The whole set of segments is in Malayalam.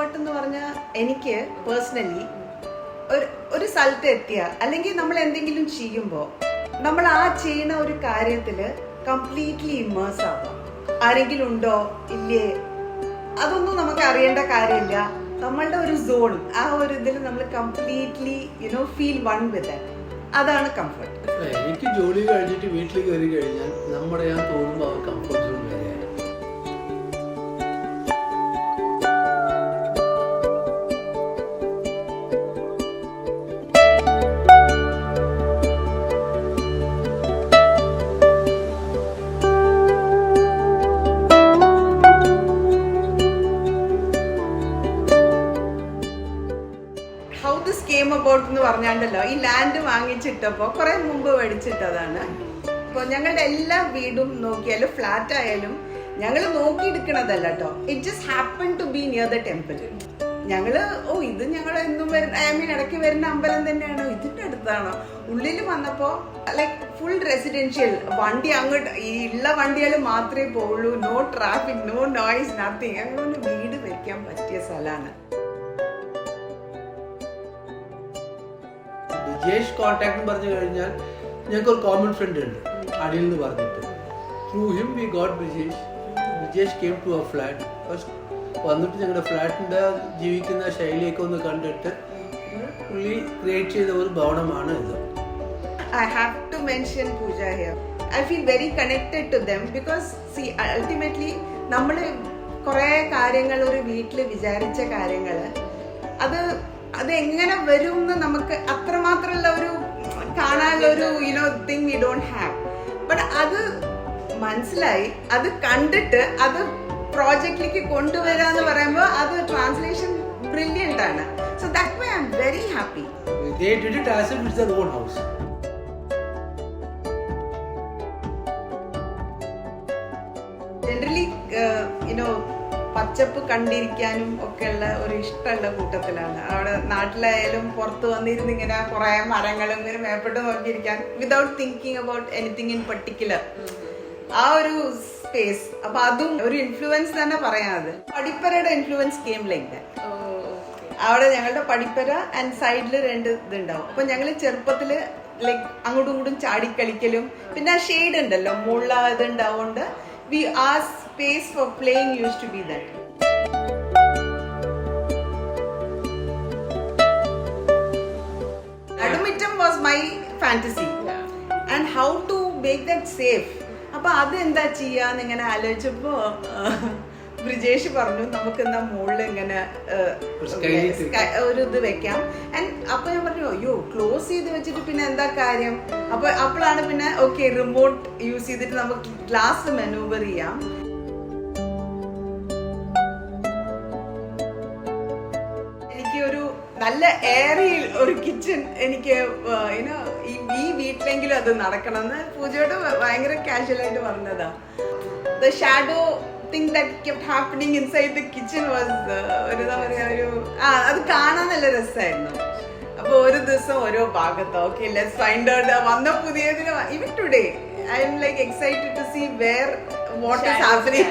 കംഫർട്ട് എന്ന് പറഞ്ഞാൽ എനിക്ക് പേഴ്സണലി ഒരു സ്ഥലത്ത് എത്തിയ അല്ലെങ്കിൽ നമ്മൾ എന്തെങ്കിലും ചെയ്യുമ്പോൾ നമ്മൾ ആ ചെയ്യുന്ന ഒരു കാര്യത്തിൽ കംപ്ലീറ്റ്ലി ഇമ്മേഴ്സ് ആവാം. ആരെങ്കിലും ഉണ്ടോ ഇല്ലേ അതൊന്നും നമുക്ക് അറിയേണ്ട കാര്യമില്ല. നമ്മളുടെ ഒരു സോൺ, ആ ഒരു ഇതിൽ നമ്മൾ കംപ്ലീറ്റ്ലി ഫീൽ വൺ വിത്ത് അതാണ് കംഫർട്ട്. എനിക്ക് ജോലി കഴിഞ്ഞിട്ട് വീട്ടിൽ കയറി കഴിഞ്ഞാൽ നമ്മുടെ ഞാൻ തോന്നുമ്പോൾ അവർ കംഫർട്ട് സോൺ വരെയാണ്. ഹൗ ദിസ് കെയിം അബൌട്ട് എന്ന് പറഞ്ഞാണ്ടല്ലോ, ഈ ലാൻഡ് വാങ്ങിച്ചിട്ടപ്പോൾ കുറെ മുമ്പ് മേടിച്ചിട്ടതാണ്. ഇപ്പോൾ ഞങ്ങളുടെ എല്ലാ വീടും നോക്കിയാലും ഫ്ലാറ്റ് ആയാലും ഞങ്ങൾ നോക്കിയെടുക്കണതല്ല കേട്ടോ. It just happen to be near the temple. ഞങ്ങള് ഇത് ഞങ്ങൾ എന്നും വരുന്ന ഇടയ്ക്ക് വരുന്ന അമ്പലം തന്നെയാണോ, ഇതിന്റെ അടുത്താണോ. ഉള്ളിൽ വന്നപ്പോ ലൈക്ക് ഫുൾ റെസിഡൻഷ്യൽ, വണ്ടി അങ്ങോട്ട് ഈ ഉള്ള വണ്ടികൾ മാത്രമേ പോവുള്ളൂ, no traffic, no noise, nothing. അങ്ങനെ വീട് വെക്കാൻ പറ്റിയ സ്ഥലമാണ്. വിജേഷ് കോൺടാക്ട് എന്ന് പറഞ്ഞു കഴിഞ്ഞാൽ ഞങ്ങൾക്ക് ഒരു കോമൺ ഫ്രണ്ട് ഉണ്ട്, അനിൽ എന്ന് പറഞ്ഞിട്ട്. Through him we got Vijesh. Vijesh came to our flat. First വന്നിട്ട് ഞങ്ങളുടെ ഫ്ലാറ്റിൻ്റെ ജീവിക്കുന്ന ശൈലിയൊക്കെ ഒന്ന് കണ്ടിട്ട് പുള്ളി ക്രിയേറ്റ് ചെയ്ത ഒരു ഭവനമാണ് ഇത്. I have to mention Pooja here. I feel very connected to them because see ultimately നമ്മൾ കുറേ കാര്യങ്ങൾ ഒരു വീട്ടിൽ വിചാരിച്ച കാര്യങ്ങൾ അത് എങ്ങനെ വരും എന്ന് നമുക്ക് അത്രമാത്രമുള്ള ഒരു കാണാനുള്ള ഒരു thing we don't have. But അത് മനസ്സിലായി, അത് കണ്ടിട്ട് അത് പ്രോജക്റ്റിലേക്ക് കൊണ്ടുവരാന്ന് പറയുമ്പോൾ അത് ട്രാൻസ്ലേഷൻ ബ്രില്യൻ്റ് ആണ്. So that way I am very happy. They did it as if it's their own house. Generally പച്ചപ്പ് കണ്ടിരിക്കാനും ഒക്കെയുള്ള ഒരു ഇഷ്ടമുള്ള കൂട്ടത്തിലാണ്. അവിടെ നാട്ടിലായാലും പുറത്ത് വന്നിരുന്ന് ഇങ്ങനെ കുറെ മരങ്ങളും ഇങ്ങനെ മേപ്പെട്ട് നോക്കിയിരിക്കാൻ without thinking about anything in particular, ആ ഒരു സ്പേസ്. അപ്പൊ അതും ഒരു ഇൻഫ്ലുവൻസ് തന്നെ പറയാത്. പടിപ്പരയുടെ ഇൻഫ്ലുവൻസ് കെയിം ലൈക്ക് ദാറ്റ്. അവിടെ ഞങ്ങളുടെ പടിപ്പര ആൻഡ് സൈഡിൽ 2 ഇതുണ്ടാവും. അപ്പൊ ഞങ്ങള് ചെറുപ്പത്തില് ലൈക്ക് അങ്ങോട്ടും ഇങ്ങോട്ടും ചാടിക്കളിക്കലും പിന്നെ ആ ഷെയ്ഡ് ഉണ്ടല്ലോ മുള്ള ഇതുണ്ടാവുകൊണ്ട് our space for playing used to be that. Nadumittam was my fantasy, and how to make that safe. അപ്പൊ അത് എന്താ ചെയ്യാന്ന് ഇങ്ങനെ ആലോചിച്ചപ്പോ ബ്രിജേഷ് പറഞ്ഞു നമുക്ക് എന്താ മുകളിൽ ഇങ്ങനെ ഒരു ഇത് വെക്കാം. അപ്പൊ ഞാൻ പറഞ്ഞു അയ്യോ ക്ലോസ് ചെയ്ത് വെച്ചിട്ട് പിന്നെ എന്താ കാര്യം. അപ്പോഴാണ് പിന്നെ ഓക്കെ റിമോട്ട് യൂസ് ചെയ്തിട്ട് നമുക്ക് ഗ്ലാസ് മാനൂവർ ചെയ്യാം. എനിക്ക് ഒരു നല്ല എയറി ഒരു കിച്ചൺ എനിക്ക് ഈ വീട്ടിലെങ്കിലും അത് നടക്കണമെന്ന് പൂജയോട് ഭയങ്കര കാഷ്വൽ ആയിട്ട് പറഞ്ഞതാ. The shadow thing that kept happening inside the kitchen was അത് കാണാൻ നല്ല രസമായിരുന്നു. അപ്പൊ ഒരു ദിവസം ഓരോ ഭാഗത്ത് ഓക്കെ ലെറ്റ്സ് ഫൈൻഡ് ഔട്ട് വന്ന പുതിയതിന് even today I am like excited to see where what is happening.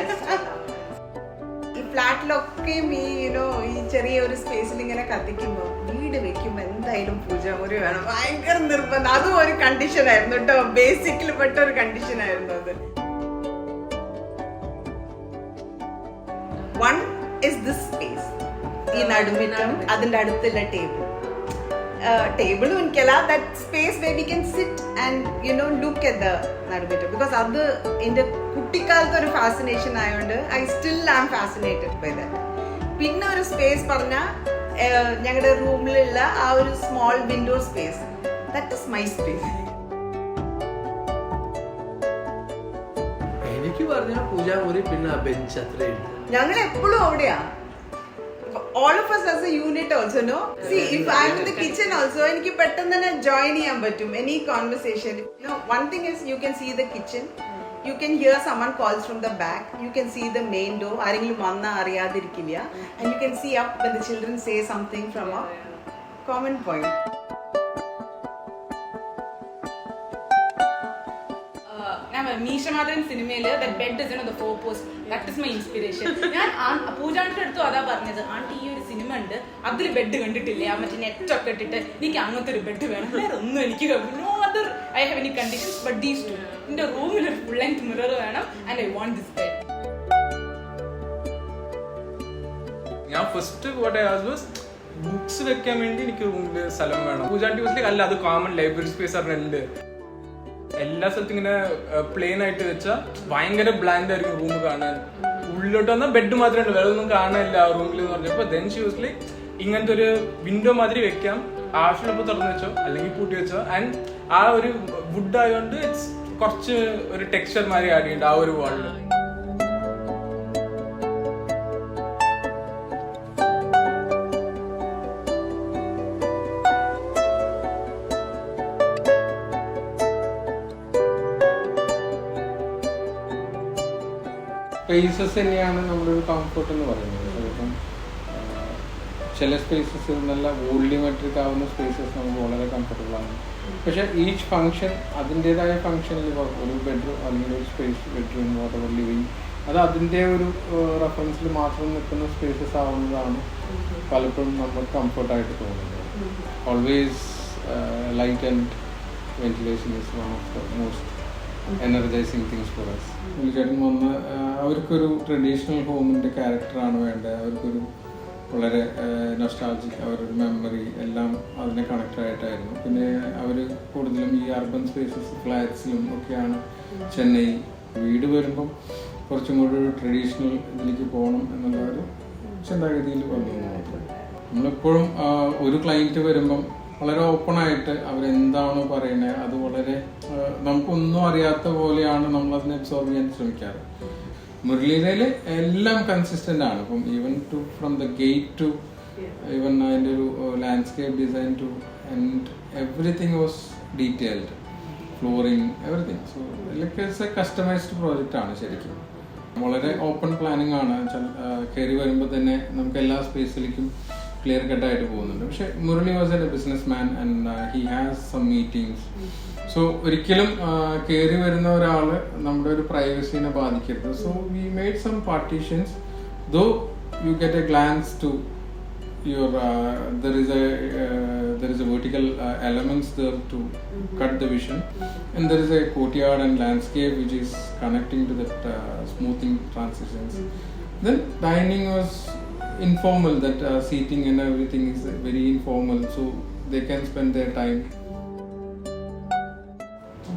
ഈ ഫ്ലാറ്റിലൊക്കെയും ഈ ചെറിയ ഒരു സ്പേസിൽ ഇങ്ങനെ കത്തിക്കുമ്പോ വീട് വെക്കുമ്പോ എന്തായാലും പൂജാമുറി വേണം, ഭയങ്കര നിർബന്ധം. അതും ഒരു കണ്ടീഷൻ ആയിരുന്നു കേട്ടോ, ബേസിക്കിൽ പെട്ട ഒരു കണ്ടീഷൻ ആയിരുന്നു അത്. One is this space, ഈ നടുമിറ്റം, അതിന്റെ അടുത്തുള്ള ടേബിളും എനിക്കല്ല, that space where we can sit and look at the നടുമിറ്റം. because അത് എൻ്റെ കുട്ടിക്കാലത്ത് ഒരു ഫാസിനേഷൻ ആയതുകൊണ്ട് I still am fascinated by that. പിന്നെ ഒരു സ്പേസ് പറഞ്ഞാൽ ഞങ്ങളുടെ റൂമിലുള്ള ആ ഒരു small window space, that is my space. എനിക്ക് പറഞ്ഞ പൂജാമുറി പിന്നെ ബെഞ്ച് അത്രയുണ്ട്. ഞങ്ങൾ എപ്പോഴും അവിടെയാ. all of us as a unit also, no? See, if I'm in the kitchen also, എനിക്ക് പെട്ടെന്ന് തന്നെ join ചെയ്യാൻ പറ്റും any conversation. One thing is you can see the kitchen, you can hear someone calls from the back, you can see the main door, ആരെങ്കിലും വന്നാൽ അറിയാതിരിക്കില്ല, and you can see up when the children say something from a common point. ഞാൻ മീശമാധവൻ സിനിമയില് the bed is the four post, that is my inspiration. ഞാൻ പൂജാന്റെ അടുത്തും അതാ പറഞ്ഞത്, ആണ്ടി ഈ ഒരു സിനിമ ഉണ്ട്, അതിൽ ബെഡ് കണ്ടിട്ടില്ലേ, ആ മറ്റേ നെറ്റൊക്കെ ഇട്ടിട്ട് എനിക്ക് അങ്ങനത്തെ ഒരു ബെഡ് വേണം, വേറെ ഒന്നും എനിക്ക് no other I have any conditions but these two. എന്റെ റൂമിൽ ഒരു ഫുൾ ലെങ്ത് മിറർ വേണം and I want this bed. ഞാൻ ഫസ്റ്റ് ബുക്സ് വെക്കാൻ വേണ്ടി എനിക്ക് റൂമിൽ സ്ഥലം വേണം. പൂജാണ്ടി ഹൗസിൽ അല്ല, അത് കോമൺ ലൈബ്രറി സ്പേസ് പറഞ്ഞിട്ടുണ്ട്. എല്ലാ സ്ഥലത്തും ഇങ്ങനെ പ്ലെയിൻ ആയിട്ട് വെച്ചാൽ ഭയങ്കര ബ്ലാങ്ക് ആയിരിക്കും റൂം കാണാൻ. ഉള്ളിലോട്ട് വന്നാൽ ബെഡ് മാത്രമേ ഉള്ളൂ, വേറെ ഒന്നും കാണാനില്ല ആ റൂമിൽ എന്ന് പറഞ്ഞപ്പോൾ ദെൻ ഷി വാസ് ലൈക്ക് ഇങ്ങനത്തെ ഒരു വിൻഡോ മാതിരി വെക്കാം, ആവശ്യമുള്ളപ്പോൾ തുറന്നു വെച്ചോ അല്ലെങ്കിൽ പൂട്ടി വെച്ചോ. ആൻഡ് ആ ഒരു വുഡ് ആയതുകൊണ്ട് ഇറ്റ്സ് കുറച്ച് ഒരു ടെക്സ്ചർ മാതിരി ആഡ് ചെയ്യുന്നുണ്ട് ആ ഒരു വാളിൽ. സ്പേസസ് തന്നെയാണ് നമ്മുടെ ഒരു കംഫർട്ട് എന്ന് പറയുന്നത്. അതിപ്പം ചില സ്പേസസ് നല്ല വോള്യൂമെട്രിക് ആവുന്ന സ്പേസസ് നമുക്ക് വളരെ കംഫർട്ടബിൾ ആണ്. പക്ഷേ ഈച്ച് ഫംഗ്ഷൻ അതിൻ്റെതായ ഫംഗ്ഷനിൽ ഒരു ബെഡ്റൂം അല്ലെങ്കിൽ ഒരു സ്പേസ് ബെഡ്റൂം വാട്ടർ ലിവിങ് അത് അതിൻ്റെ ഒരു റെഫറൻസിൽ മാത്രം നിൽക്കുന്ന സ്പേസസ് ആവുന്നതാണ് പലപ്പോഴും നമുക്ക് കംഫർട്ടായിട്ട് തോന്നുന്നത്. Always light and ventilation is one of the most energising things for us. പുള്ളിക്കാരൻ വന്ന് അവർക്കൊരു ട്രഡീഷണൽ ഹോമിൻ്റെ ക്യാരക്ടറാണ് വേണ്ടത്. അവർക്കൊരു വളരെ നൊസ്റ്റാൾജിക് അവരൊരു മെമ്മറി എല്ലാം അതിനെ കണക്റ്റഡ് ആയിട്ടായിരുന്നു. പിന്നെ അവർ കൂടുതലും ഈ അർബൻ സ്പേസസ് ഫ്ലാറ്റ്സിലും ഒക്കെയാണ് ചെന്നൈ. വീട് വരുമ്പം കുറച്ചും കൂടി ഒരു ട്രഡീഷണൽ ഇതിലേക്ക് പോകണം എന്നുള്ള ഒരു ചിന്താഗതിയിൽ വന്നു മാത്രമേ. നമ്മളെപ്പോഴും ഒരു ക്ലയൻറ്റ് വരുമ്പം വളരെ ഓപ്പണായിട്ട് അവരെന്താണോ പറയുന്നത് അത് വളരെ നമുക്കൊന്നും അറിയാത്ത പോലെയാണ് നമ്മളതിനെ അബ്സോർവ് ചെയ്യാൻ ശ്രമിക്കാറ്. മുരളീരയിൽ എല്ലാം കൺസിസ്റ്റന്റ് ആണ്. ഇപ്പം even to from the gate to even അതിൻ്റെ ഒരു landscape design to and everything was detailed, flooring everything. So like it's a customised project ആണ് ശരിക്കും. വളരെ ഓപ്പൺ പ്ലാനിങ് ആണ്. കയറി വരുമ്പോൾ തന്നെ നമുക്ക് എല്ലാ സ്പേസിലേക്കും ക്ലിയർ കട്ടായിട്ട് പോകുന്നുണ്ട്. പക്ഷെ Murali was a businessman and he has some meetings. So ഒരിക്കലും കയറി വരുന്ന ഒരാൾ നമ്മുടെ ഒരു പ്രൈവസീനെ ബാധിക്കരുത്. So we made some partitions. Though you get a glance to your there is a vertical elements there to cut the vision, and there is a courtyard and landscape which is connecting to that smoothing transitions. Then dining was informal, that seating and everything is very informal, so they can spend their time.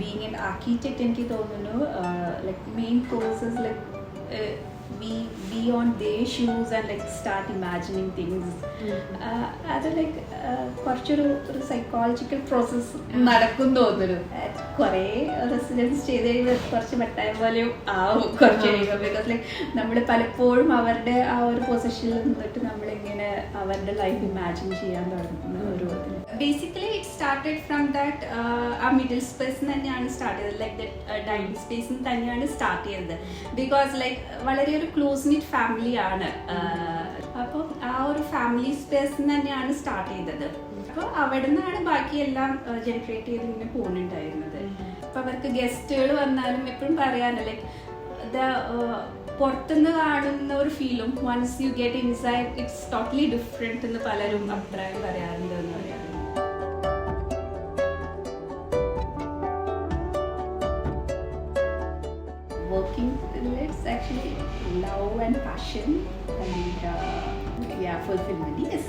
Being an architect എനിക്ക് തോന്നുന്നു like main course is like be on their shoes and like start imagining things. അത് ലൈക്ക് കുറച്ചൊരു സൈക്കോളജിക്കൽ പ്രോസസ് നടക്കും തോന്നുന്നു. കുറേ റെസിഡൻസ് ചെയ്ത് കഴിയുമ്പോൾ കുറച്ച് വട്ടായ പോലെയും ആവും കുറച്ച് കഴിയുമ്പോൾ. ബിക്കോസ് ലൈക്ക് നമ്മൾ പലപ്പോഴും അവരുടെ ആ ഒരു പൊസിഷനിൽ നിന്നിട്ട് നമ്മളിങ്ങനെ അവരുടെ ലൈഫ് ഇമാജിൻ ചെയ്യാൻ തുടങ്ങുന്ന ഒരു basically it started from that ആ മിഡിൽ സ്പേസ് തന്നെയാണ് സ്റ്റാർട്ട് ചെയ്തത്. ലൈക്ക് ദറ്റ് ഡൈനിങ് സ്പേസിൽ തന്നെയാണ് സ്റ്റാർട്ട് ചെയ്തത്. ബിക്കോസ് ലൈക്ക് വളരെ ഒരു ക്ലോസ് നിറ്റ് ഫാമിലിയാണ്. അപ്പോൾ ആ ഒരു ഫാമിലി സ്പേസ് തന്നെയാണ് സ്റ്റാർട്ട് ചെയ്തത്. അപ്പോൾ അവിടെ നിന്നാണ് ബാക്കിയെല്ലാം ജനറേറ്റ് ചെയ്ത് ഇങ്ങനെ പോകുന്നുണ്ടായിരുന്നത്. അപ്പോൾ അവർക്ക് ഗസ്റ്റുകൾ വന്നാലും എപ്പോഴും പറയാനല്ല ലൈക്ക് പുറത്തുനിന്ന് കാണുന്ന ഒരു ഫീലും once you get inside it's totally different എന്ന് പലരും അഭിപ്രായം പറയാറുണ്ട് എന്ന് പറയാറുണ്ട്. Working, it's actually love and passion and fulfillment. Yes.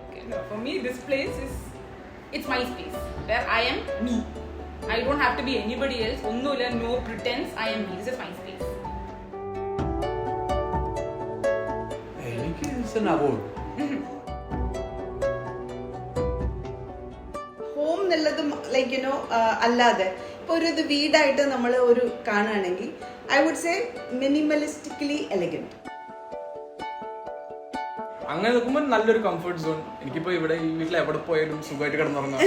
Okay, no, for me this place is, it's my space where I am me. I don't have to be anybody else. No pretense. I am me. This is my space. എനിക്ക് ഇറ്റ്സ് എൻ അവാർഡ്. ഹോം എന്നുള്ളത് ലൈക്ക് യുനോ അല്ലാതെ ഇപ്പോൾ ഒരു ഇത് വീടായിട്ട് നമ്മൾ ഒരു കാണുകയാണെങ്കിൽ ഐ വുഡ് സേ മിനിമലിസ്റ്റിക്കലി എലഗന്റ്. അങ്ങനെ നോക്കുമ്പോൾ നല്ലൊരു കംഫർട്ട് സോൺ. എനിക്കിപ്പോ ഇവിടെ ഈ വീട്ടിൽ എവിടെ പോയാലും സുഖമായിട്ട് കിടന്നുറങ്ങാം.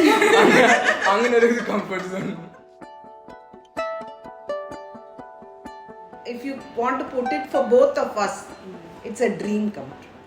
അങ്ങനെ ഒരു comfort zone. If you want to put it for both of us, it's a dream come true.